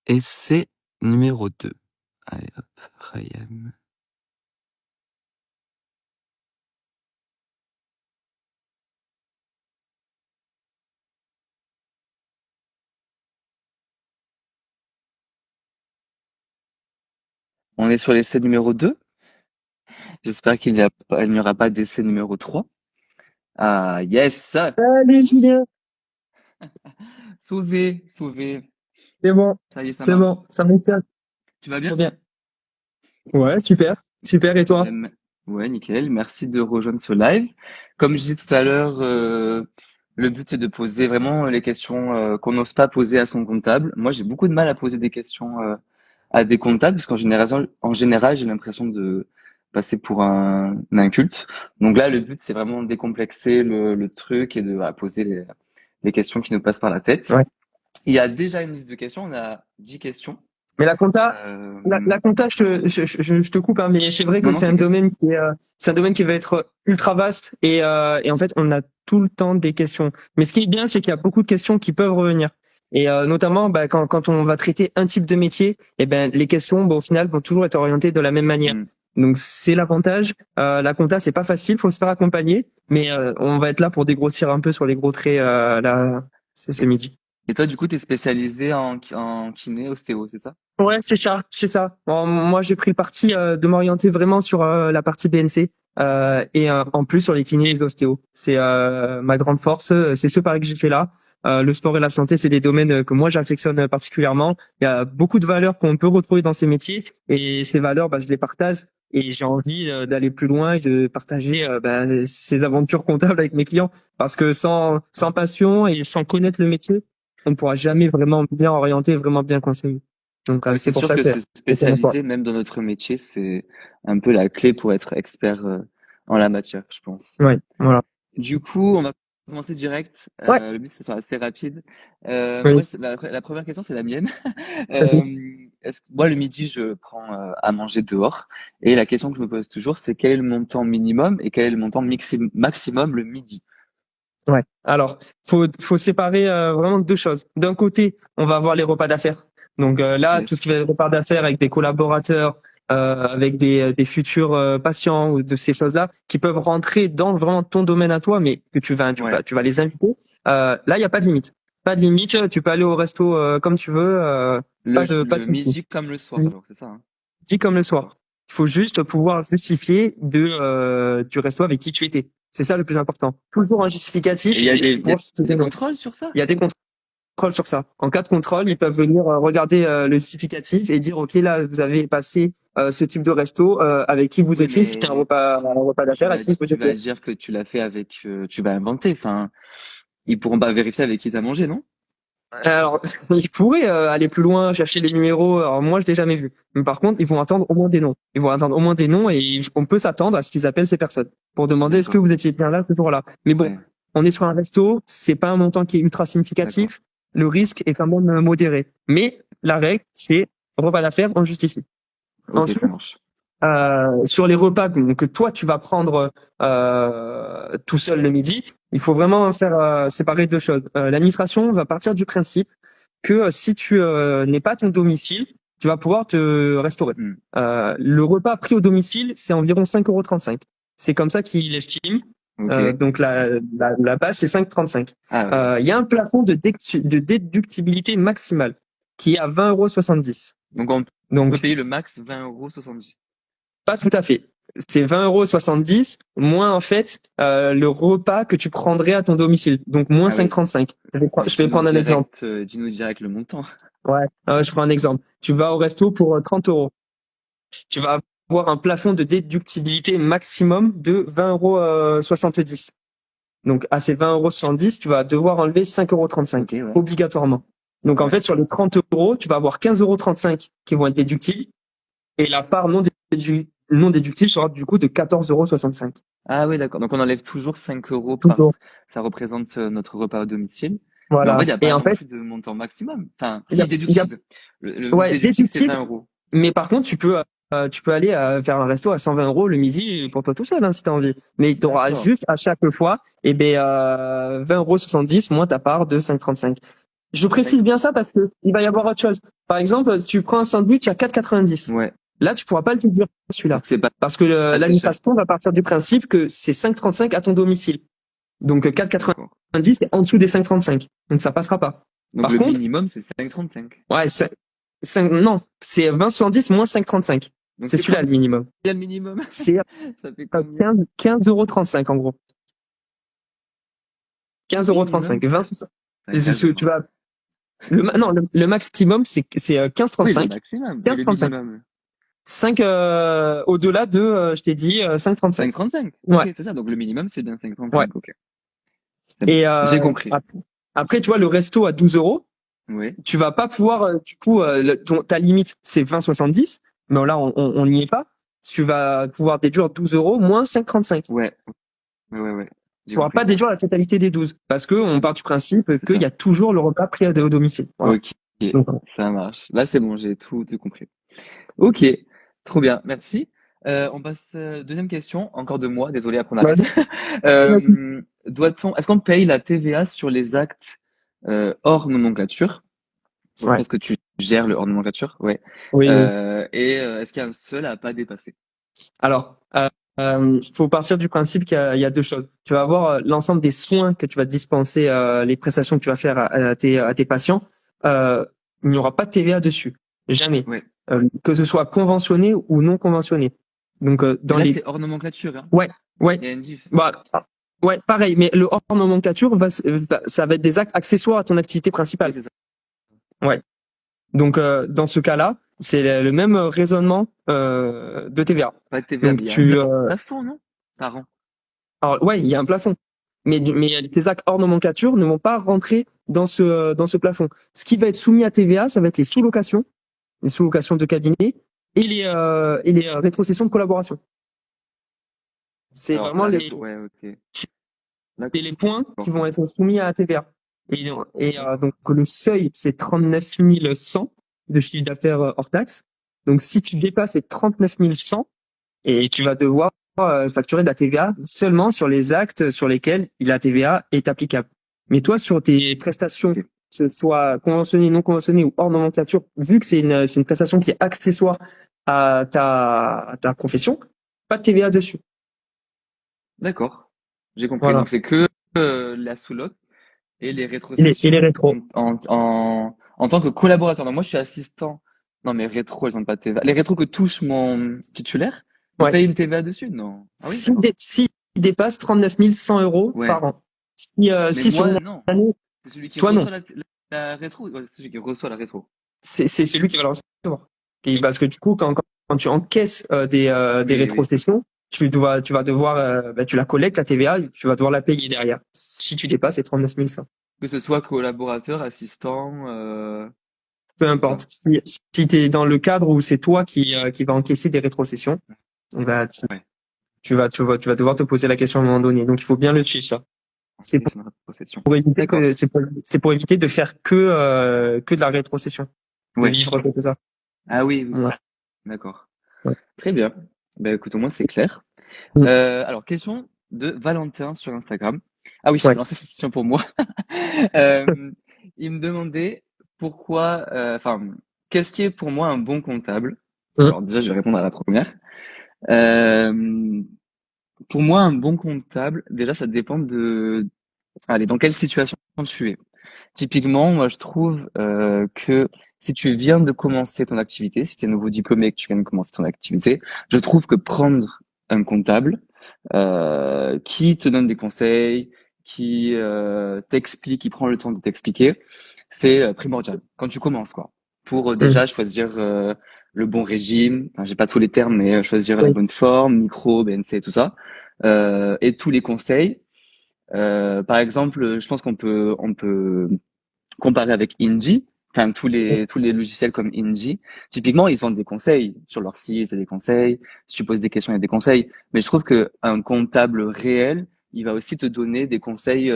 Essai numéro 2. Allez hop, Ryan. On est sur l'essai numéro 2. J'espère qu'il n'y aura pas d'essai numéro 3. Ah, yes! Salut Julien, Sauvé, sauvé. c'est bon, Ça y est, ça c'est marche. bon, ça fonctionne, Tu vas trop bien? bien. Ouais, super, super, et toi? Ouais, nickel. Merci de rejoindre ce live. Comme je disais tout à l'heure, le but c'est de poser vraiment les questions qu'on n'ose pas poser à son comptable. Moi, j'ai beaucoup de mal à poser des questions à des comptables, parce en général, j'ai l'impression de passer pour un inculte. Donc là, le but c'est vraiment de décomplexer le truc et de poser les questions qui nous passent par la tête. Ouais. Il y a déjà une liste de questions. On a 10 questions. Mais la compta, Euh, la compta, je te coupe, hein, mais c'est vrai que non, non, t'inquiète. c'est un domaine qui va être ultra vaste et en fait, on a tout le temps des questions. Mais ce qui est bien, c'est qu'il y a beaucoup de questions qui peuvent revenir. Et notamment, bah, quand on va traiter un type de métier, et ben les questions, bah, au final, vont toujours être orientées de la même manière. Hmm. Donc c'est l'avantage. La compta, c'est pas facile, faut se faire accompagner, mais on va être là pour dégrossir un peu sur les gros traits là, c'est ce Et, midi. et toi, du coup, t'es spécialisé en kiné, ostéo, c'est ça? Ouais, c'est ça, c'est ça. Bon, moi, j'ai pris le parti de m'orienter vraiment sur la partie BNC et en plus sur les kinés et les ostéos. C'est ma grande force. C'est ce pari que j'ai fait là. Le sport et la santé, c'est des domaines que moi j'affectionne particulièrement. Il y a beaucoup de valeurs qu'on peut retrouver dans ces métiers et ces valeurs, bah, je les partage et j'ai envie d'aller plus loin et de partager bah, ces aventures comptables avec mes clients parce que sans passion et sans connaître le métier, on ne pourra jamais vraiment bien orienter, vraiment bien conseiller. Donc Ouais, c'est c'est pour sûr ça que que se c'est mon choix. spécialiser, même dans notre métier, c'est un peu la clé pour être expert en la matière, je pense. Ouais, voilà. Du coup, on va commencer direct. Ouais, Le but, ce sera assez rapide. oui, La première question, c'est la mienne. vas-y. Moi, le midi, je prends à manger dehors. Et la question que je me pose toujours, c'est quel est le montant minimum et quel est le montant maximum le midi? Ouais. Alors, faut séparer vraiment deux choses. D'un côté, on va avoir les repas d'affaires. Donc là, Ok. tout ce qui va être repas d'affaires avec des collaborateurs, avec des futurs patients ou de ces choses-là qui peuvent rentrer dans vraiment ton domaine à toi, mais que Ouais. tu vas les inviter. Là, il y a pas de limite. Pas de limite. Tu peux aller au resto comme tu veux. Pas de Le souci. midi comme le soir, alors, c'est ça, hein? Dit comme le soir. D'accord. Il faut juste pouvoir justifier du resto avec qui tu étais. C'est ça le plus important. Toujours un Et justificatif il y a et il y a pouvoir citer des des noms. contrôles sur ça? Il y a des contrôles sur ça. En cas de contrôle, ils peuvent venir regarder le justificatif et dire, OK, là, vous avez passé ce type de resto avec qui vous Oui, étiez. C'était mais un repas d'affaires avec qui vous tu vas étiez. dire que tu l'as fait avec, tu vas inventer. Enfin, ils pourront pas vérifier avec qui t'as mangé, non? Alors, ils pourraient aller plus loin, chercher les numéros. Alors moi, je l'ai jamais vu. Mais par contre, ils vont attendre au moins des noms. Ils vont attendre au moins des noms et on peut s'attendre à ce qu'ils appellent ces personnes pour demander est-ce que D'accord. vous étiez bien là ce jour-là. Mais bon, Ouais. on est sur un resto, c'est pas un montant qui est ultra D'accord. significatif. Le risque est quand même modéré. Mais la règle, c'est repas d'affaires, on justifie. Ok, ça Ensuite, marche. sur les repas que toi tu vas prendre tout seul le midi, il faut vraiment faire séparer deux choses. L'administration va partir du principe que si tu n'es pas à ton domicile, tu vas pouvoir te restaurer. Hmm. Le repas pris au domicile, c'est environ 5,35 €. C'est comme ça qu'il estime. Ok. Donc la base, c'est 5,35 €. Ah ouais. Il y a un plafond de déductibilité maximale qui est à 20,70 €. Donc on peut Donc payer le max 20,70 €. pas tout à fait. C'est 20,70 € moins en fait le repas que tu prendrais à ton domicile. Donc moins Ah oui. 5,35 €. Mais Je vais prendre un exemple. dis-nous direct le montant. Ouais. Je prends un exemple. Tu vas au resto pour 30 €. Tu vas avoir un plafond de déductibilité maximum de 20,70 €. Donc à ces 20,70 €, tu vas devoir enlever 5,35 € Ok, ouais. obligatoirement. Donc en Ouais. fait sur les 30 €, tu vas avoir 15,35 € qui vont être déductibles et la part non déductible sera du coup de 14,65 €. Ah oui, d'accord. Donc on enlève toujours 5 euros Toujours. ça représente notre repas au domicile. Mais en fait, Voilà. il n'y a Et pas en non fait, plus de montant maximum. Enfin, il y si, a, il y a déductible. Le ouais, déductible, c'est déductible, 20 euros. mais par contre, tu peux aller faire un resto à 120 € le midi pour toi tout seul, hein, si tu as envie. Mais tu auras D'accord. juste à chaque fois, 20,70 € moins ta part de 5,35. Je précise bien ça parce que il va y avoir autre chose. Par exemple, tu prends un sandwich à 4,90. Ouais. Là, tu pourras pas le déduire celui-là. Donc c'est pas Parce que assez cher. l'administration va partir du principe que c'est 5,35 à ton domicile. Donc D'accord. 4,90, c'est en dessous des 5,35. Donc ça passera pas. Donc Par le contre, minimum, c'est 5,35. ouais, non, c'est 20,70 moins 5,35. Donc C'est c'est celui-là combien le minimum. le minimum? C'est Ça fait combien? 15,35 € en gros. 15,35 Minimum? €. 20, Enfin, 15 tu euros. vas, non, le maximum, c'est Oui, le 15,35. maximum. Et le 15,35. minimum? 5, au-delà de, je t'ai dit, 5,35. 5,35. Ok, Ouais, c'est ça. Donc le minimum, c'est bien ouais. 5,35. Ok. C'est bon. Et J'ai compris. après, tu vois, le resto à 12 €, Oui. tu vas pas pouvoir, du coup, ta limite, c'est 20,70. Mais là, on n'y est pas. Tu vas pouvoir déduire 12 € moins 5,35. Ouais. Ouais, ouais, ouais. J'ai Tu pourras pas compris. déduire la totalité des 12 parce que on part du principe C'est qu'il y ça. a toujours le repas pris au domicile. Voilà. Ok. Donc, Ça marche. Là, c'est bon. J'ai tout compris. Ok. Trop bien. Merci. On passe, deuxième question. Encore de moi. Désolé, après on arrête. vas-y, vas-y. Est-ce qu'on paye la TVA sur les actes, hors nomenclature? Je Ouais. pense que tu gères le hors nomenclature. Ouais. Oui, oui. Est-ce qu'il y a un seul à pas dépasser? Alors, faut partir du principe qu'il y a deux choses. Tu vas avoir l'ensemble des soins que tu vas dispenser, les prestations que tu vas faire à tes patients. Euh, il n'y aura pas de TVA dessus, jamais, Ouais. que ce soit conventionné ou non conventionné. Donc, Mais dans là, les, c'est hors nomenclature, hein. ouais, ouais, Il y a une diff. bah, ouais, pareil. Mais le hors nomenclature ça va être des actes accessoires à ton activité Oui, principale. c'est ça. Ouais. Donc, dans ce cas-là, c'est le même raisonnement de TVA. Pas de TVA, mais Donc, il y a un plafond, non? Par an. alors ouais, il y a un plafond, mais tes actes hors nomenclature ne vont pas rentrer dans ce plafond. Ce qui va être soumis à TVA, ça va être les sous-locations de cabinet et les rétrocessions de collaboration. C'est Alors, vraiment la rétro, ouais, ok. les points qui D'accord. vont être soumis à TVA. Donc le seuil, c'est 39 100 de chiffre d'affaires hors taxe. Donc si tu dépasses les 39 100, et tu vas devoir facturer de la TVA seulement sur les actes sur lesquels la TVA est applicable. Mais toi, sur tes prestations, que Ok. ce soit conventionnées, non conventionnées ou hors nomenclature, vu que c'est une prestation qui est accessoire à ta profession, pas de TVA dessus. D'accord. J'ai compris. Voilà. Donc, c'est que, la sous-loc et les Et les rétrocessions rétros. en tant que collaborateur. Donc, moi, je suis assistant. Non, mais rétro, elles ont pas de TVA. Les rétros que touche mon titulaire, il Ouais. paye une TVA dessus? Non. Ah oui, d'accord. Si dépasse 39 100 € Ouais. par an. Mais Si sur moi, une non. année, C'est celui qui toi non. reçoit la rétro. Ouais, c'est celui qui reçoit la rétro. C'est celui qui va le recevoir. Et parce que du coup, quand tu encaisses des Oui, oui. rétrocessions, tu vas devoir, tu la collectes, la TVA, tu vas devoir la payer derrière. Si tu dépasses les 39 100. Que ce soit collaborateur, assistant, Peu c'est ça? importe. Si tu es dans le cadre où c'est toi qui va encaisser des rétrocessions, et ben, Ouais. tu vas devoir te poser la question à un moment donné. Donc, il faut bien le suivre, ça. C'est C'est une rétrocession. pour éviter D'accord. c'est pour éviter de faire que de la rétrocession. De Ouais. vivre que ça. Ah oui, oui. Ouais. D'accord. Ouais. Très bien. Ben écoute, au moins c'est clair. Mm. Alors, question de Valentin sur Instagram. Ah oui, Ouais. alors c'est une question pour moi. Euh, il me demandait pourquoi, enfin, qu'est-ce qui est pour moi un bon comptable? Mm. Alors déjà, je vais répondre à la première. Euh, pour moi, un bon comptable, déjà, ça dépend allez, dans quelle situation tu es. Typiquement, moi, je trouve que si tu viens de commencer ton activité, si tu es nouveau diplômé et que tu viens de commencer ton activité, je trouve que prendre un comptable qui te donne des conseils, qui t'explique, qui prend le temps de t'expliquer, c'est primordial quand tu commences, quoi. Pour Mm. déjà choisir le bon régime, enfin, j'ai pas tous les termes, mais choisir la Oui. bonne forme, micro, BNC, tout ça, et tous les conseils. Par exemple, je pense qu'on peut comparer avec Inji, enfin tous les logiciels comme Inji. Typiquement, ils ont des conseils sur leur site, il y a des conseils. Si tu poses des questions, il y a des conseils. Mais je trouve que un comptable réel, il va aussi te donner des conseils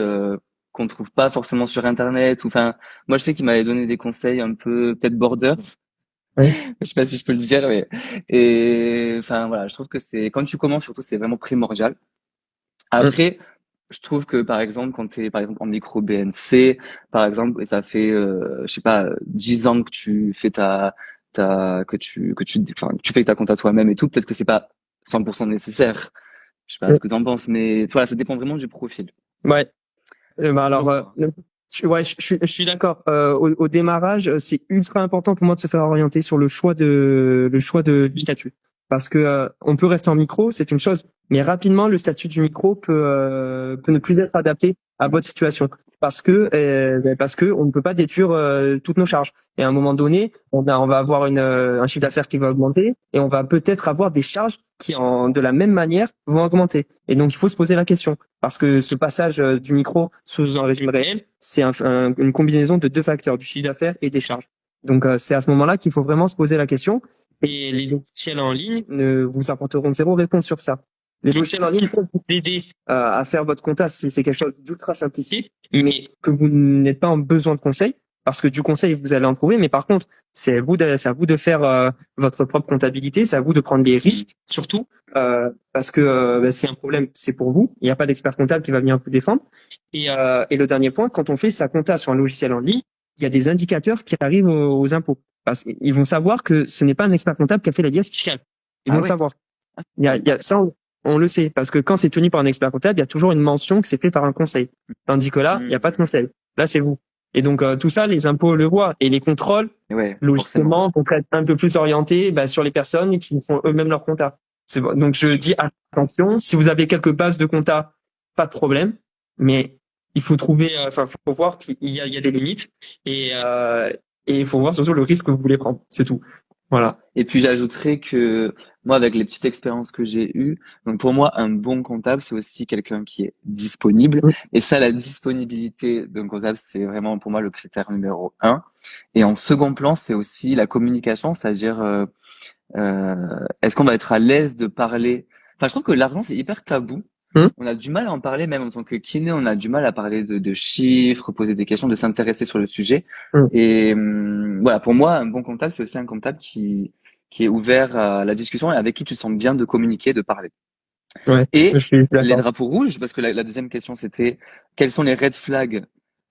qu'on trouve pas forcément sur Internet. Ou enfin, moi je sais qu'il m'avait donné des conseils un peu peut-être border. Oui. Je sais pas si je peux le dire, mais et enfin voilà, je trouve que c'est quand tu commences surtout, c'est vraiment primordial. Mm. Après. je trouve que par exemple quand tu es par exemple en micro BNC par exemple et ça fait je sais pas 10 ans que tu fais ta que tu fais ta compta toi-même et tout, peut-être que c'est pas 100% nécessaire. Je sais pas Mm. ce que tu en penses, mais voilà, ça dépend vraiment du profil. Ouais. Bah alors, Toujours pas. ouais, je suis d'accord. Au démarrage, c'est ultra important pour moi de se faire orienter sur le choix du statut, parce que on peut rester en micro, c'est une chose, mais rapidement le statut du micro peut ne plus être adapté à votre situation, parce que on ne peut pas déduire toutes nos charges. Et à un moment donné, on va avoir un chiffre d'affaires qui va augmenter, et on va peut-être avoir des charges qui, de la même manière, vont augmenter. Et donc il faut se poser la question. Parce que ce passage du micro sous un régime réel, c'est une combinaison de deux facteurs, du chiffre d'affaires et des charges. Donc c'est à ce moment-là qu'il faut vraiment se poser la question. Et les logiciels en ligne ne vous apporteront zéro réponse sur ça. Les logiciels en ligne peuvent vous aider à faire votre compta si c'est quelque chose d'ultra simplifié, mais que vous n'êtes pas en besoin de conseils, parce que du conseil vous allez en trouver. Mais par contre, c'est à vous de faire votre propre comptabilité, c'est à vous de prendre les risques, surtout parce que bah, si un problème, c'est pour vous. Il n'y a pas d'expert comptable qui va venir vous défendre. Et le dernier point, quand on fait sa compta sur un logiciel en ligne, il y a des indicateurs qui arrivent aux impôts. Parce qu'ils vont savoir que ce n'est pas un expert comptable qui a fait la liasse fiscale. Ils vont Ah le ouais. savoir. Ça, on le sait. Parce que quand c'est tenu par un expert comptable, il y a toujours une mention que c'est fait par un conseil. Tandis que là, il n'y a pas de Hmm. conseil. Là, c'est vous. Et donc, tout ça, les impôts le voient. Et les contrôles, Ouais, forcément. logiquement, vont être un peu plus orientés bah, sur les personnes qui font eux-mêmes leur compta. Donc, je dis attention, si vous avez quelques bases de compta, pas de problème. Mais il faut trouver, enfin, faut voir il y a des limites. Et il faut voir surtout le risque que vous voulez prendre. C'est tout. Voilà. Et puis j'ajouterais que moi, avec les petites expériences que j'ai eues, donc pour moi, un bon comptable, c'est aussi quelqu'un qui est disponible. Mm. Et ça, la disponibilité d'un comptable, c'est vraiment pour moi le critère numéro un. Et en second plan, c'est aussi la communication, c'est-à-dire est-ce qu'on va être à l'aise de parler. Enfin, je trouve que l'argent, c'est hyper tabou. Mm. On a du mal à en parler, même en tant que kiné, on a du mal à parler de chiffres, poser des questions, de s'intéresser sur le sujet. Mm. Et voilà, pour moi, un bon comptable, c'est aussi un comptable qui est ouvert à la discussion et avec qui tu te sens bien de communiquer, de parler. Ouais. Je Et suis les d'accord. drapeaux rouges, parce que la deuxième question, c'était quels sont les red flags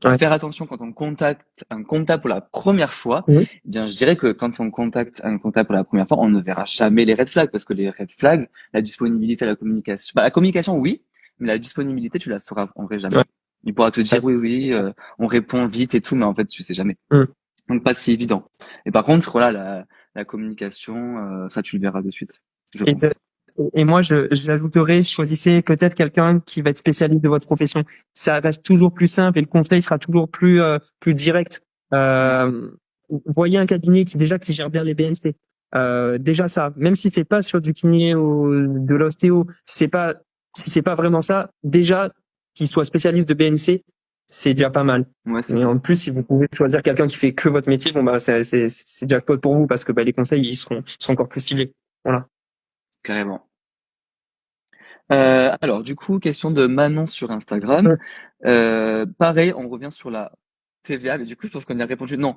à Ouais. faire attention quand on contacte un comptable pour la première fois. Mm. Eh bien, je dirais que quand on contacte un comptable pour la première fois, on ne verra jamais les red flags parce que les red flags, la disponibilité, la communication, bah, la communication, oui, mais la disponibilité, tu la sauras en vrai jamais. Ouais. Il pourra te Ouais. dire oui, oui, on répond vite et tout, mais en fait, tu sais jamais. Mm. Donc, pas si évident. Et par contre, voilà, la communication, ça, tu le verras de suite, je Et, pense. et moi, j'ajouterais, choisissez peut-être quelqu'un qui va être spécialiste de votre profession. Ça reste toujours plus simple et le conseil sera toujours plus direct. Ouais. Euh, Voyez un cabinet qui gère bien les BNC. Déjà ça, même si c'est pas sur du kiné ou de l'ostéo, si c'est pas vraiment ça, déjà qu'il soit spécialiste de BNC, c'est déjà pas mal. Ouais, c'est Et vrai. en plus, si vous pouvez choisir quelqu'un qui fait que votre métier, bon bah c'est jackpot pour vous parce que bah, les conseils ils seront encore plus ciblés. Voilà. Carrément. Alors, du coup, question de Manon sur Instagram. Pareil, on revient sur la TVA, mais du coup, je pense qu'on y a répondu. Non,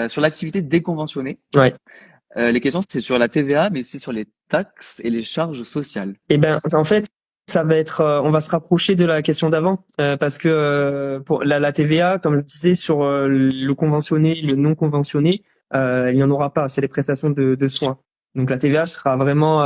sur l'activité déconventionnée. Ouais. Les questions, c'est sur la TVA, mais aussi sur les taxes et les charges sociales. Et ben, en fait, ça va être, on va se rapprocher de la question d'avant, parce que pour la TVA, comme je le disais, sur le conventionné, le non conventionné, il n'y en aura pas. C'est les prestations de soins. Donc la TVA sera vraiment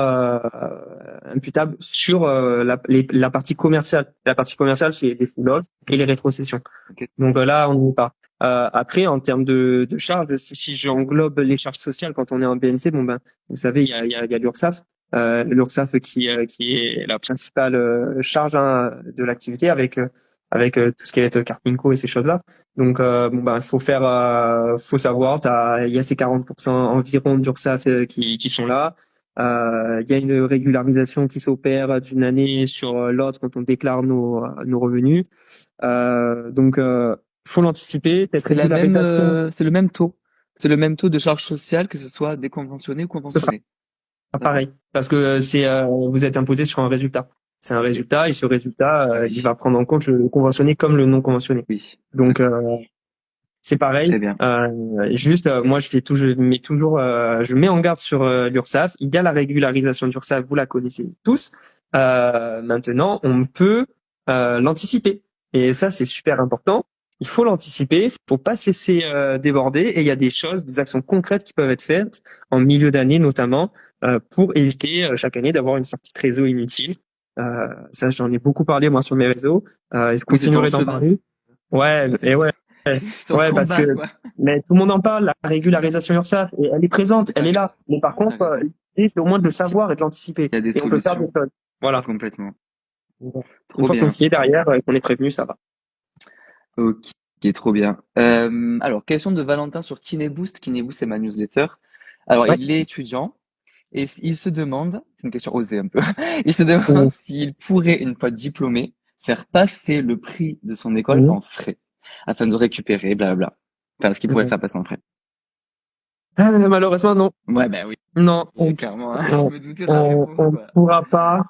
imputable sur la partie commerciale. La partie commerciale, c'est les full loss et les rétrocessions. Ok. Donc là, on n'y est pas. Après, en termes de charges, si j'englobe les charges sociales quand on est en BNC, bon ben, vous savez, il y a l'URSSAF, l'URSSAF qui est la principale charge hein, de l'activité avec tout ce qui est Carpinco et ces choses-là. Donc bon ben faut savoir, il y a ces 40% environ d'URSSAF qui sont là. Il y a une régularisation qui s'opère d'une année sur l'autre quand on déclare nos revenus. Donc faut l'anticiper, cette régularisation, C'est le même taux. C'est le même taux de charges sociales, que ce soit déconventionné ou ce sera conventionné. D'accord. pareil parce que vous êtes imposé sur un résultat. C'est un résultat et ce résultat, Ah il oui. va prendre en compte le conventionné comme le non conventionné. Oui. Donc c'est pareil. Très bien. Juste, moi je mets en garde sur l'URSSAF. Il y a la régularisation d'URSSAF, vous la connaissez tous. Maintenant, on peut l'anticiper. Et ça, c'est super important. Il faut l'anticiper, il faut pas se laisser déborder. Et il y a des choses, des actions concrètes qui peuvent être faites en milieu d'année notamment pour éviter chaque année d'avoir une sortie de réseau inutile. Ça, j'en ai beaucoup parlé moi sur mes réseaux. Et je Oui, c'est ton continuerai d'en chemin, parler. Ouais, et ouais, c'est ton ouais, parce combat, que quoi. mais tout le monde en parle. La régularisation URSSAF, et elle est présente, elle est T'as là. Mais par contre, t'as raison. l'idée, c'est au moins de le savoir et de l'anticiper. Il y a des Et on peut faire des solutions, choses. Voilà. complètement. Une Trop fois qu'on bien. s'y est derrière, qu'on est prévenu, ça va. Ok, trop bien. Alors, question de Valentin sur KineBoost. KineBoost, c'est ma newsletter. Alors, Ouais. il est étudiant et il se demande, c'est une question osée un peu, il se demande s'il pourrait, une fois diplômé, faire passer le prix de son école Mhm. en frais afin de récupérer, blablabla. Enfin, ce qu'il pourrait Mhm. faire passer en frais. Malheureusement, non. Ouais, bah oui, Non, clairement, hein, je me doutais de la réponse, on quoi. pourra pas.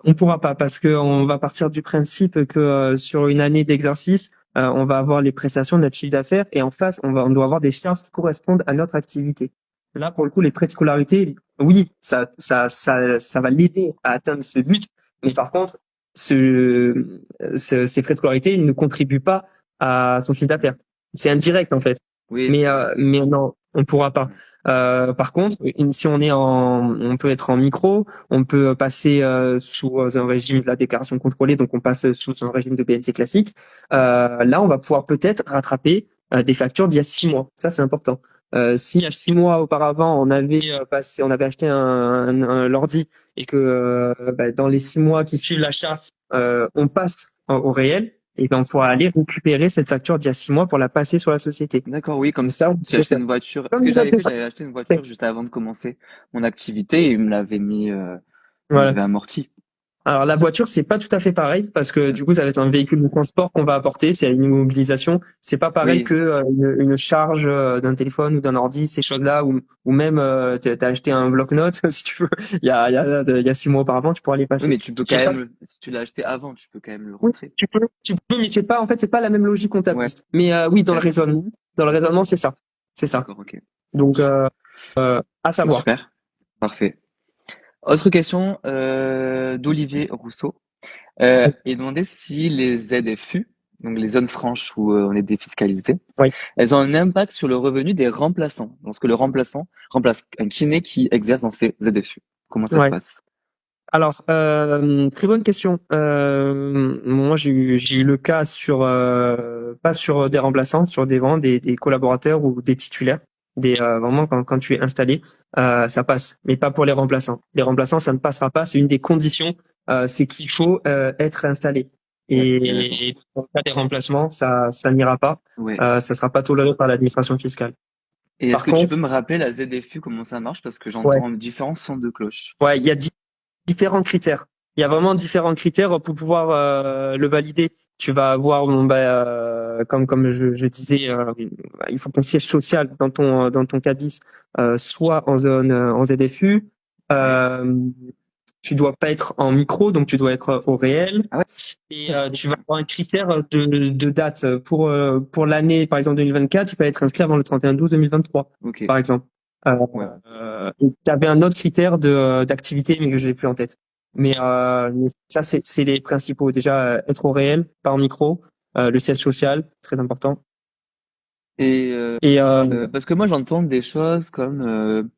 On pourra pas parce que on va partir du principe que sur une année d'exercice, on va avoir les prestations de notre chiffre d'affaires et en face, on doit avoir des charges qui correspondent à notre activité. Là, pour le coup, les frais de scolarité, oui, ça va l'aider à atteindre ce but, mais par contre, ces frais de scolarité ils ne contribuent pas à son chiffre d'affaires. C'est indirect en fait. Oui, Mais non, on pourra pas. Par contre, si on est on peut être en micro, on peut passer sous un régime de la déclaration contrôlée, donc on passe sous un régime de BNC classique. Là, on va pouvoir peut-être rattraper des factures d'il y a 6 mois. Ça, c'est important. Si il y a 6 mois auparavant, on avait acheté un l'ordi et que dans les 6 mois qui suivent l'achat, on passe au réel, et ben on pourra aller récupérer cette facture d'il y a 6 mois pour la passer sur la société. d'accord, oui, comme Donc ça, on si peut j'achetais faire. une voiture. Ce Comme que il a j'avais fait. fait, j'avais acheté une voiture juste avant de commencer mon activité et il me Voilà. l'avait amorti. Alors la voiture, c'est pas tout à fait pareil parce que du coup, ça va être un véhicule de transport qu'on va apporter, c'est une immobilisation. C'est pas pareil Oui, que une charge d'un téléphone ou d'un ordi, ces choses-là, ou même t'as acheté un bloc-notes si tu veux. Il y a 6 mois auparavant, tu pourras les oui, passer. mais tu peux quand C'est pas. même, si tu l'as acheté avant, tu peux quand même le Oui, rentrer. tu peux, mais c'est pas. En fait, c'est pas la même logique Ouais, comptable. Mais oui, d'accord, dans le raisonnement, c'est ça. d'accord, ok. Donc à savoir. Super, parfait. Autre question d'Olivier Rousseau. Il demandait si les ZFU, donc les zones franches où on est défiscalisé, Oui. elles ont un impact sur le revenu des remplaçants. Lorsque le remplaçant remplace un kiné qui exerce dans ces ZFU. Comment ça se Ouais. passe? Alors, très bonne question. Moi, j'ai eu le cas sur pas sur des remplaçants, sur des collaborateurs ou des titulaires. Vraiment quand tu es installé, ça passe, mais pas pour les remplaçants. Les remplaçants, ça ne passera pas. C'est une des conditions. C'est qu'il faut être installé. Ouais, d'accord. Et dans le cas des remplacements, ça n'ira pas. Ouais. Ça sera pas toléré par l'administration fiscale. Et est-ce Par que tu contre, peux me rappeler la ZFU, comment ça marche? Parce que ouais, j'entends différents sons de cloche. ouais, il y a différents critères. Il y a vraiment différents critères pour pouvoir le valider. Tu vas avoir, bon, comme je disais, il faut que ton siège social dans ton cabis soit en zone en ZFU. Ouais. Euh, Tu dois pas être en micro, donc tu dois être au réel. Ah ouais? Et tu vas avoir un critère de date pour l'année, par exemple 2024. Tu peux être inscrit avant le 31/12/2023, Ok. par exemple. Euh, Ouais. Tu avais un autre critère d'activité, mais que je n'ai plus en tête. Mais ça, c'est les principaux. Déjà, être au réel, pas en micro. Le siège social, très important. Et Et parce que moi j'entends des choses comme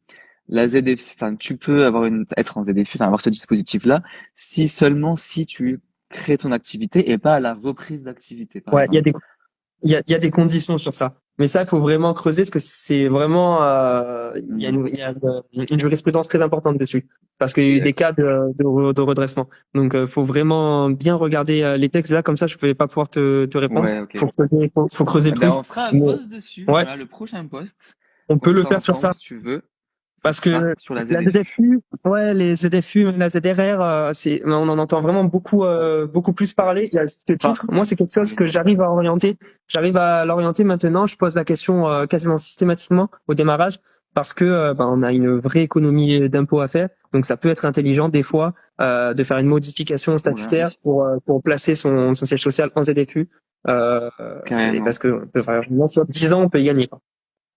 la ZFU, enfin tu peux être en ZFU, enfin avoir ce dispositif-là, si seulement si tu crées ton activité et pas à la reprise d'activité, par ouais, exemple. il y a des conditions sur ça. Mais ça, il faut vraiment creuser parce que c'est vraiment, Hmm. il y a une jurisprudence très importante dessus. Parce qu'il y a Ok, eu des d'accord. cas de redressement. Donc, faut vraiment bien regarder les textes. Là, comme ça, je ne vais pas pouvoir te répondre. Ouais, ok. Faut creuser Eh le ben truc. on fera un Mais post dessus. ouais, Voilà, le prochain post on qu'on peut le fera faire sur ensemble ça. si tu veux, ça Parce sera que sur la la ZFU. ZFU, ouais, les ZFU, même la ZRR, on en entend vraiment beaucoup plus parler. Il y a ce Enfin, titre. Moi, c'est quelque chose oui. que j'arrive à orienter. J'arrive à l'orienter maintenant. Je pose la question quasiment systématiquement au démarrage parce que on a une vraie économie d'impôts à faire. Donc, ça peut être intelligent des fois de faire une modification Oh là, statutaire oui, pour placer son siège social en ZFU. Euh, et carrément. parce que vraiment, sur 10 ans, on peut y gagner, quoi.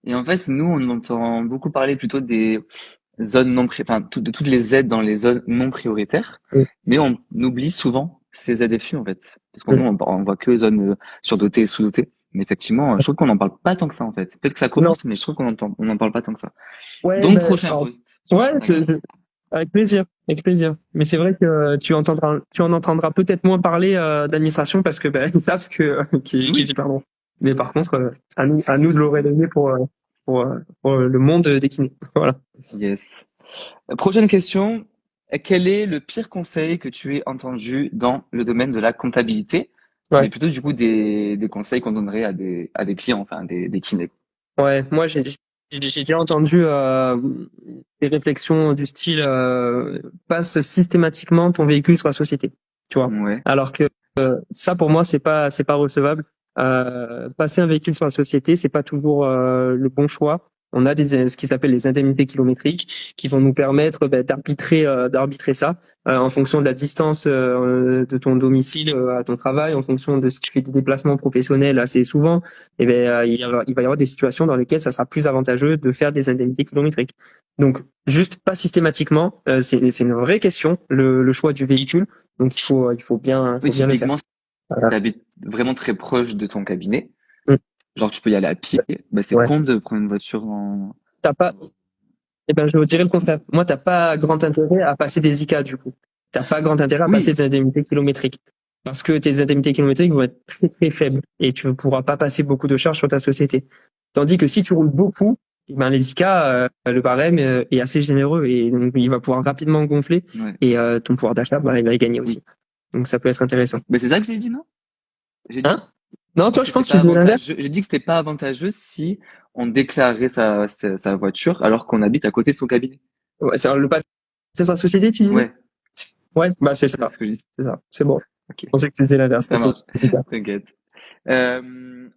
Et en fait, nous, on entend beaucoup parler plutôt des zones non, enfin, de toutes les aides dans les zones non prioritaires, Mm. mais on oublie souvent ces ZFU en fait. Parce qu'on nous, on voit que zones surdotées et sous-dotées. Mais effectivement, je trouve qu'on n'en parle pas tant que ça en fait. Peut-être que ça Non, commence, mais je trouve on n'en parle pas tant que ça. ouais, Donc ben, prochain alors, post sur ouais, Instagram. avec plaisir, avec plaisir. Mais c'est vrai que tu en entendras peut-être moins parler d'administration parce que ben ils savent qui Oui, dit pardon. Mais par contre, à nous de le relayer pour le monde des kinés. Voilà. yes. Prochaine question. Quel est le pire conseil que tu aies entendu dans le domaine de la comptabilité? Ouais, Mais plutôt du coup des conseils qu'on donnerait à des clients, enfin des kinés. ouais. Moi, j'ai déjà entendu des réflexions du style passe systématiquement ton véhicule sur la société. Tu vois. Ouais. Alors que ça, pour moi, c'est pas recevable. Passer un véhicule sur la société, c'est pas toujours le bon choix. On a ce qui s'appelle les indemnités kilométriques qui vont nous permettre d'arbitrer ça en fonction de la distance de ton domicile à ton travail, en fonction de si tu fais des déplacements professionnels assez souvent. Et ben il va y avoir des situations dans lesquelles ça sera plus avantageux de faire des indemnités kilométriques. Donc juste pas systématiquement, c'est une vraie question le choix du véhicule. Donc Oui, faut bien le faire. typiquement, si Voilà. t'habites vraiment très proche de ton cabinet, Mm. genre tu peux y aller à pied, bah c'est Ouais. con de prendre une voiture en... T'as pas, eh ben, je dirais le contraire. Moi, t'as pas grand intérêt à passer des ICA, du coup. T'as pas grand intérêt à passer Oui, des indemnités kilométriques. Parce que tes indemnités kilométriques vont être très, très faibles et tu ne pourras pas passer beaucoup de charges sur ta société. Tandis que si tu roules beaucoup, eh ben, les ICA, le barème est assez généreux et donc il va pouvoir rapidement gonfler ouais, et ton pouvoir d'achat, bah, il va y gagner oui. aussi. Donc ça peut être intéressant. Mais c'est ça que j'ai dit, non? J'ai dit Hein? Non, toi, que je c'était pense que pas tu dis l'inverse. avantageux. J'ai dit que c'était pas avantageux si on déclarait sa voiture alors qu'on habite à côté de son cabinet. Ouais, c'est le passé sur la société, tu disais? Ouais, Ouais, bah, c'est c'est ça. ce que j'ai dit. C'est ça. C'est bon. Ok, Je pensais que tu disais l'inverse. ça Ok, marche. super. T'inquiète.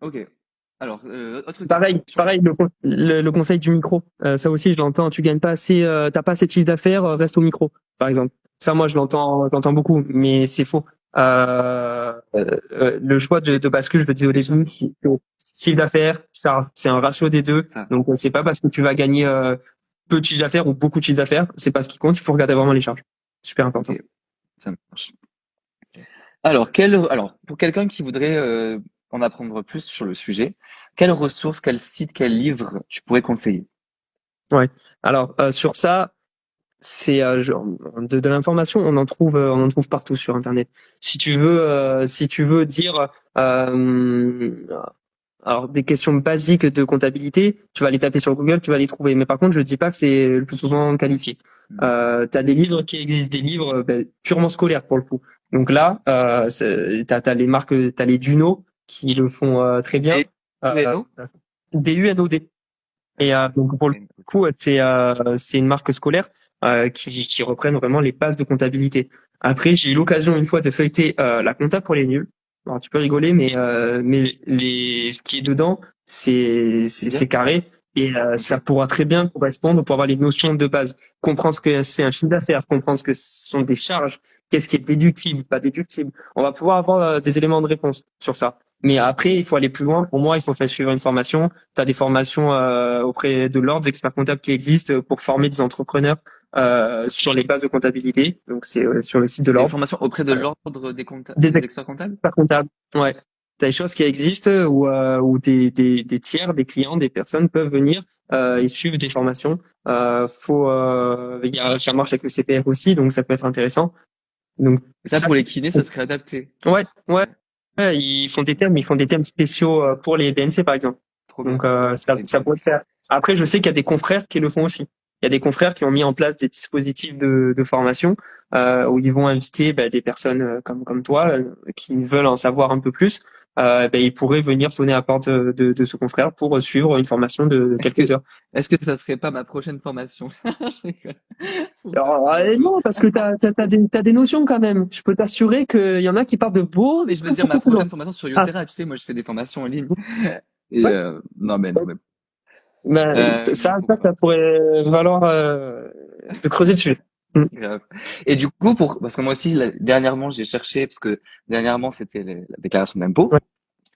Ok. Alors, autre Pareil, question. pareil, le conseil du micro. Ça aussi, je l'entends. Tu gagnes pas assez, t'as pas assez de chiffre d'affaires, reste au micro, par exemple. Ça, moi, je l'entends beaucoup, mais c'est faux. Le choix de bascule, je le disais au début, chiffre d'affaires, ça, c'est un ratio des deux. Ça, Donc, c'est pas parce que tu vas gagner peu de chiffre d'affaires ou beaucoup de chiffre d'affaires, c'est pas ce qui compte. Il faut regarder vraiment les charges. Super important. ok, ça marche. Alors, pour quelqu'un qui voudrait en apprendre plus sur le sujet, quelles ressources, quel site, quel livre tu pourrais conseiller? Ouais. Alors sur ça, c'est de l'information, on en trouve partout sur Internet. Si tu veux dire euh, alors des questions basiques de comptabilité, tu vas les taper sur Google, tu vas les trouver. Mais par contre, je dis pas que c'est le plus souvent qualifié. Hmm. T'as des livres qui existent, des livres purement scolaires pour le coup. Donc là, t'as les marques, t'as les Duno qui le font très bien. Euh, DUNO? DUNOD. Et donc pour le coup, c'est une marque scolaire qui reprennent vraiment les bases de comptabilité. Après, j'ai eu l'occasion une fois de feuilleter la compta pour les nuls. Alors tu peux rigoler, mais ce qui est dedans, C'est bien? c'est carré et Ok. ça pourra très bien correspondre pour avoir les notions de base, comprendre ce que c'est un chiffre d'affaires, comprendre ce que ce sont des charges, qu'est-ce qui est déductible, pas déductible. On va pouvoir avoir des éléments de réponse sur ça. Mais après, il faut aller plus loin. Pour moi, il faut faire suivre une formation. Tu as des formations auprès de l'ordre experts comptables qui existent pour former des entrepreneurs sur les bases de comptabilité. Donc c'est sur le site de Des l'ordre. formations auprès de Euh, l'ordre des des experts comptables? experts comptables. Ouais. T'as des choses qui existent où des tiers, des clients, des personnes peuvent venir et suivre des formations. Ça marche avec le CPF aussi, donc ça peut être intéressant. Donc Et ça, ça, pour les kinés, ça serait adapté. ouais. Ouais, Ouais, ils font des thèmes spéciaux pour les BNC par exemple. trop bien. Donc ça pourrait Exact. le faire. Après, je sais qu'il y a des confrères qui le font aussi. Il y a des confrères qui ont mis en place des dispositifs de formation où ils vont inviter des personnes comme toi qui veulent en savoir un peu plus. Ils pourraient venir sonner à la porte de ce confrère pour suivre une formation de Est-ce quelques que, heures. est-ce que ça serait pas ma prochaine formation? Je rigole. Alors, non, parce que t'as des notions quand même. Je peux t'assurer qu'il y en a qui partent de Non, mais je veux dire ma beaucoup loin. prochaine formation sur Ah, Yotera. Tu sais, moi, je fais des formations en ligne. Et ouais. non, mais non, mais Ben, pourquoi? ça pourrait valoir de creuser dessus. Mm. Grave. Et du coup, parce que moi aussi, dernièrement, j'ai cherché, parce que dernièrement, c'était la déclaration d'impôt, Ouais.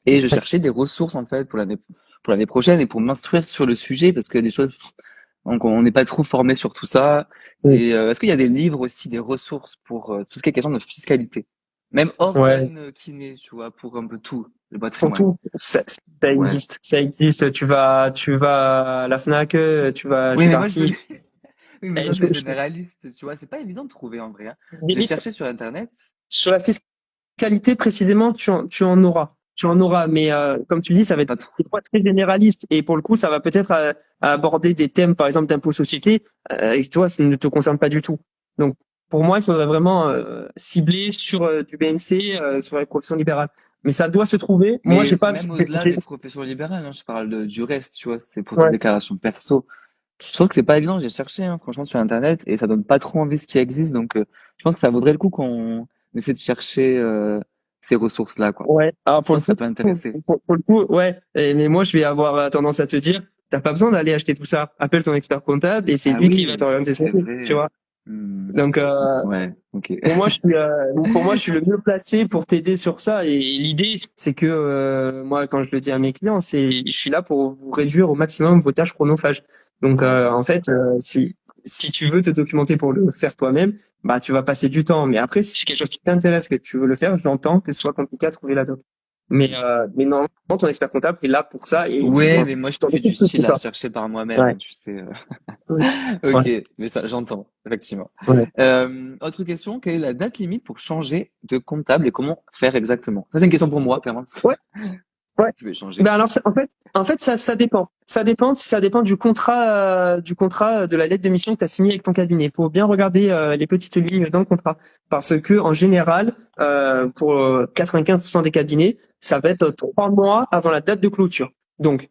et je cherchais des ressources, en fait, pour l'année prochaine et pour m'instruire sur le sujet, parce qu'il y a des choses, donc on n'est pas trop formé sur tout ça. Mm. Et est-ce qu'il y a des livres aussi, des ressources pour tout ce qui est question de fiscalité? Même hors Ouais. kiné, tu vois, pour un peu tout, le patrimoine. Surtout, ça Ouais. existe. Ça existe. Tu vas à la Fnac, tu vas Oui, chez mais moi, je veux Darty. dire, oui, mais Et ça, c'est généraliste, tu vois. C'est pas évident de trouver, en vrai, hein. J'ai limite, cherché sur Internet. sur la fiscalité, précisément, tu en auras. Tu en auras. Mais comme tu dis, ça va être Pas trop. des fois très généraliste. Et pour le coup, ça va peut-être aborder des thèmes, par exemple, d'impôt société, et toi, ça ne te concerne pas du tout. Donc, pour moi, il faudrait vraiment cibler sur du BNC, sur les professions libérales. Mais ça doit se trouver. Moi, Mais j'ai pas. même au-delà des professions libérales, hein, je parle du reste, tu vois, c'est pour ta Ouais. déclaration perso. Je trouve que c'est pas évident, j'ai cherché, hein, franchement, sur Internet, et ça donne pas trop envie ce qui existe, donc je pense que ça vaudrait le coup qu'on essaie de chercher ces ressources-là, quoi. Ouais. Alors Je pour le pense que ça coup, peut intéresser. pour le coup, ouais. Mais moi, je vais avoir tendance à te dire, t'as pas besoin d'aller acheter tout ça. Appelle ton expert comptable et c'est Ah lui qui va oui, t'orienter sur c'est tout. Tu vrai. vois. Hmm, Donc ouais, ok. pour moi, je suis le mieux placé pour t'aider sur ça. Et l'idée, c'est que moi, quand je le dis à mes clients, je suis là pour vous réduire au maximum vos tâches chronophages. Donc, Ouais. en fait, si tu veux te documenter pour le faire toi-même, bah, tu vas passer du temps. Mais après, si c'est quelque chose qui t'intéresse, que tu veux le faire, j'entends que ce soit compliqué à trouver la doc. Mais normalement, ton expert comptable est là pour ça et Ouais, mais moi, je tu t'en suis du occupes tout de style suite à pas. chercher par moi-même, Ouais. hein, tu sais. Ouais. Ok, Ouais. mais ça, j'entends, effectivement. Ouais. Autre question, quelle est la date limite pour changer de comptable et comment faire exactement? Ça, c'est une question pour moi, clairement, parce que Ouais. Ouais. je vais changer. Ben alors, en fait, ça dépend. Ça dépend du contrat de la lettre de mission que tu as signé avec ton cabinet. Il faut bien regarder les petites lignes dans le contrat, parce que en général, pour 95% des cabinets, ça va être 3 mois avant la date de clôture. Donc,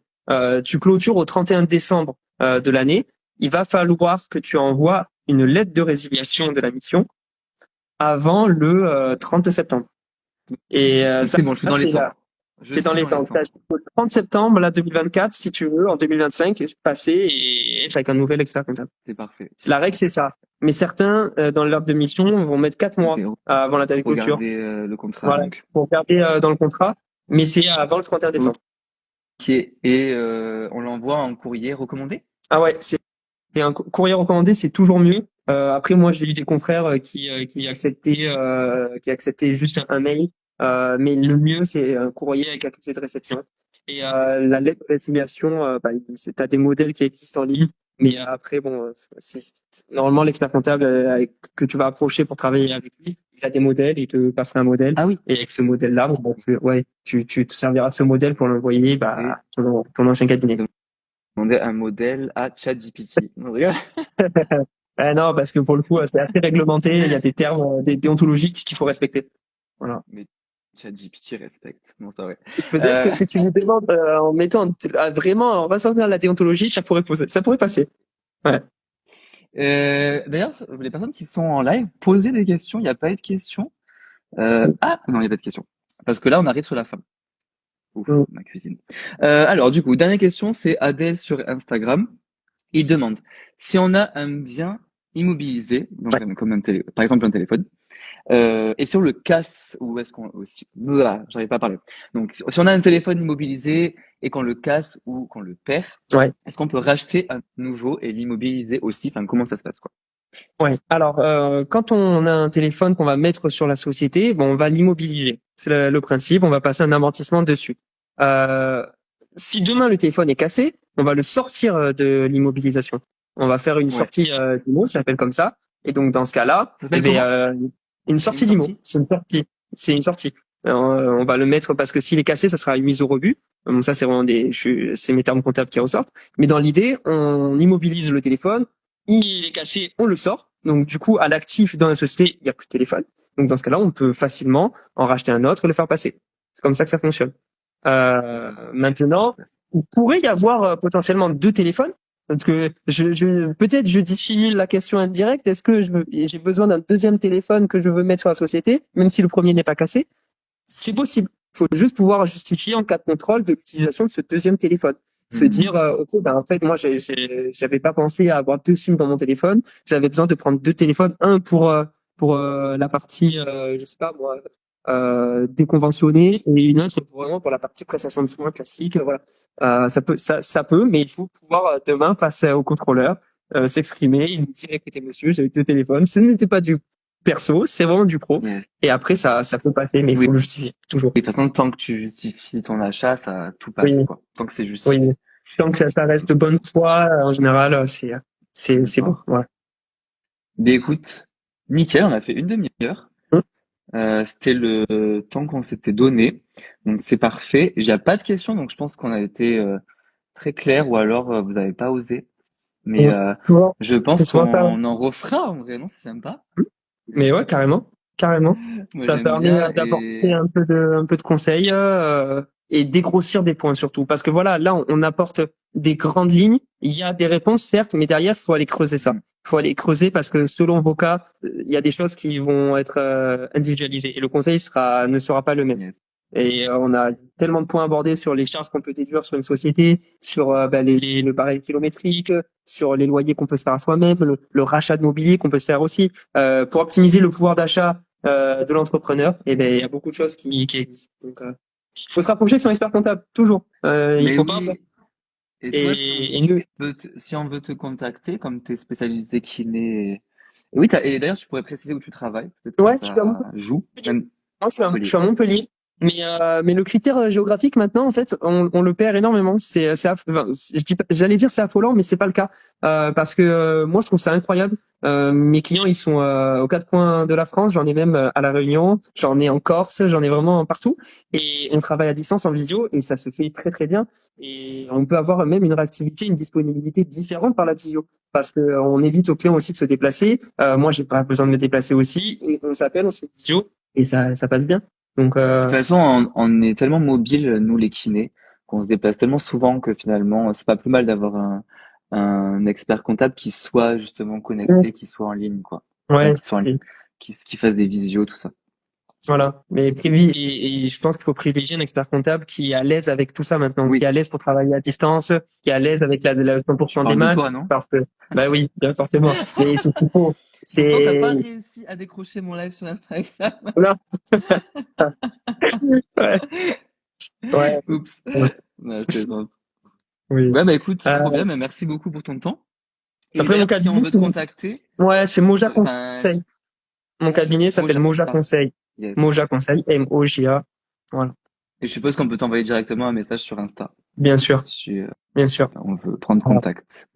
tu clôtures au 31 décembre de l'année. Il va falloir que tu envoies une lettre de résiliation de la mission avant le 30 septembre. Et Donc ça, c'est bon, je suis dans les c'est temps. là. Je C'est dans suis les dans les temps. temps. T'as jusqu'au 30 septembre, là, 2024, si tu veux, en 2025, passer et être avec un nouvel expert comptable. C'est parfait. La règle, c'est ça. Mais certains, dans l'ordre de mission, vont mettre 4 mois Ok, avant la date de clôture. regardez le contrat, Voilà. donc. Pour garder dans le contrat. Mais c'est avant le 31 décembre. Ok, et on l'envoie en courrier recommandé? Ah ouais, c'est un courrier recommandé, c'est toujours mieux. Après, moi, j'ai eu des confrères qui acceptaient juste un mail. Mais le mieux, c'est un courrier avec accusé de réception. Et la lettre de résiliation, t'as des modèles qui existent en ligne. Mais après, bon, normalement, l'expert comptable que tu vas approcher pour travailler avec lui, il a des modèles, il te passera un modèle. Ah oui. Et avec ce modèle-là, bon, bah, tu te serviras de ce modèle pour l'envoyer Et à ton ancien cabinet. demander un modèle à ChatGPT. Non, je rigole. Non, parce que pour le coup, c'est assez réglementé. Il y a des termes des déontologiques qu'il faut respecter. Voilà. Mais ChatGPT respecte. Non, c'est vrai. Peut-être Euh, que si tu nous demandes en mettant vraiment en ressortir la déontologie, ça pourrait passer. Ouais. d'ailleurs, les personnes qui sont en live, posez des questions. Il n'y a pas eu de questions. Ah, non, il n'y a pas de questions. Parce que là, on arrive sur la fin. Ouf, Mm. ma cuisine. Alors, du coup, dernière question, c'est Adèle sur Instagram. Il demande si on a un bien immobilisé, donc Ouais. comme par exemple un téléphone, et si on le casse, ou est-ce qu'on aussi, j'arrive pas à parler. Donc, si on a un téléphone immobilisé et qu'on le casse ou qu'on le perd, Ouais. est-ce qu'on peut racheter un nouveau et l'immobiliser aussi? Enfin, comment ça se passe, quoi? Ouais. Alors, quand on a un téléphone qu'on va mettre sur la société, bon, on va l'immobiliser. C'est le principe. On va passer un amortissement dessus. Euh, Si demain le téléphone est cassé, on va le sortir de l'immobilisation. On va faire une Ouais. sortie d'IMO, ça s'appelle comme ça. Et donc dans ce cas-là, Ça eh s'appelle ben, comment? une Une sortie d'IMO, sortie? c'est une sortie. C'est une sortie. On va le mettre parce que s'il est cassé, ça sera une mise au rebut. Donc ça, c'est vraiment c'est mes termes comptables qui ressortent. Mais dans l'idée, on immobilise le téléphone. Il est cassé, on le sort. Donc du coup, à l'actif dans la société, il n'y a plus de téléphone. Donc dans ce cas-là, on peut facilement en racheter un autre et le faire passer. C'est comme ça que ça fonctionne. Maintenant, il pourrait y avoir potentiellement deux téléphones. Parce que peut-être je dissimule la question indirecte. Est-ce que j'ai besoin d'un deuxième téléphone que je veux mettre sur la société, même si le premier n'est pas cassé? C'est possible. Il faut juste pouvoir justifier en cas de contrôle de l'utilisation de ce deuxième téléphone. Se Hmm. dire, ok, ben en fait, moi, j'avais pas pensé à avoir deux SIM dans mon téléphone. J'avais besoin de prendre deux téléphones, un pour la partie, je sais pas moi, déconventionnée, et une autre pour vraiment pour la partie prestation de soins classique. Voilà, ça peut, mais il faut pouvoir demain face au contrôleur s'exprimer. Il nous dit, écoutez, monsieur, j'avais deux téléphones, ce n'était pas du perso, c'est vraiment du pro. Yes. Et après, ça peut passer, mais il Oui, faut le justifier, toujours. de toute façon, tant que tu justifies ton achat, ça, tout passe, Oui, quoi. Tant que c'est oui. justifié. Tant que ça reste de bonne foi, en général, c'est bon. D'accord. Ouais. Mais écoute, nickel, on a fait une demi-heure. Hum, C'était le temps qu'on s'était donné. Donc c'est parfait. J'ai pas de questions, donc je pense qu'on a été très clair, ou alors vous avez pas osé. Mais hum. Bon, je c'est pense souvent ça. qu'on en refera en vrai, non? C'est sympa. Mais ouais, carrément, carrément. Moi Ça j'aime permet bien d'apporter et un peu de conseils et dégrossir des points surtout. Parce que voilà, là, on apporte des grandes lignes. Il y a des réponses, certes, mais derrière, il faut aller creuser ça. Hmm. Il faut aller creuser parce que selon vos cas, il y a des choses qui vont être individualisées et le conseil ne sera pas le même. Yes. Et on a tellement de points abordés sur les charges qu'on peut déduire sur une société, sur le barème kilométrique, sur les loyers qu'on peut se faire à soi-même, le rachat de mobilier qu'on peut se faire aussi, pour optimiser le pouvoir d'achat de l'entrepreneur. Et ben il y a beaucoup de choses qui existent. Donc, il faut se rapprocher de son expert comptable toujours. Il Mais faut pas oui, et toi, et nous, si on veut te contacter, comme tu es spécialisé kiné, oui, et d'ailleurs, tu pourrais préciser où tu travailles, peut-être que ouais, je suis à ça Montpellier. joue, même Moi, je Montpellier. suis à Montpellier. Mais le critère géographique maintenant, en fait, on le perd énormément. Enfin, j'allais dire c'est affolant, mais c'est pas le cas parce que moi, je trouve ça incroyable. Mes clients, ils sont aux quatre coins de la France. J'en ai même à La Réunion, j'en ai en Corse, j'en ai vraiment partout. Et on travaille à distance en visio et ça se fait très très bien. Et on peut avoir même une réactivité, une disponibilité différente par la visio parce que on évite aux clients aussi de se déplacer. Moi, j'ai pas besoin de me déplacer aussi. Et on s'appelle, on se fait visio et ça passe bien. Donc, De toute façon, on est tellement mobile, nous les kinés, qu'on se déplace tellement souvent que finalement, c'est pas plus mal d'avoir un expert comptable qui soit justement connecté, qui soit en ligne, quoi. Enfin, ouais, qui soit qui fasse des visios, tout ça. voilà. Et je pense qu'il faut privilégier un expert comptable qui est à l'aise avec tout ça maintenant, qui est Oui, à l'aise pour travailler à distance, qui est à l'aise avec la tu 100% des parles de maths, toi, non? parce que, bah oui, bien forcément. Mais c'est ce qu'il faut. Pourtant, t'as C'est, pas réussi à décrocher mon live sur Instagram. voilà. Ouais, ouais. Oups. Ouais. Non, je plaisante. Oui. Ouais, bah écoute, trop Euh, bien, mais merci beaucoup pour ton temps. Et après, mon d'ailleurs, si on cabinet, veut te contacter, ouais, c'est Moja enfin, Conseil. Mon cabinet s'appelle Moja, Moja parfait. Conseil. Yes. Moja Conseil, Moja. Voilà. Et je suppose qu'on peut t'envoyer directement un message sur Insta Bien sûr, si bien sûr. on veut prendre Voilà. contact.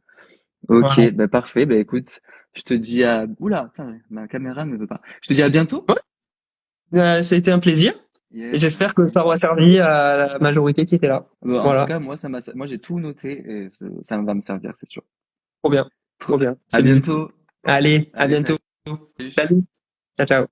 Ok, Voilà. bah parfait. Bah écoute, je te dis à... Oula, attends, ma caméra ne veut pas. Je te dis à bientôt. Ouais, ça a été un plaisir. Et Yes, j'espère que merci. ça aura servi à la majorité qui était là. Bon, en tout Voilà. cas, moi j'ai tout noté et ça va me servir, c'est sûr. Trop bien. Trop Trop bien. bien. À C'est le but. bientôt. Allez, à Allez, bientôt. salut. Salut. Ciao, ciao.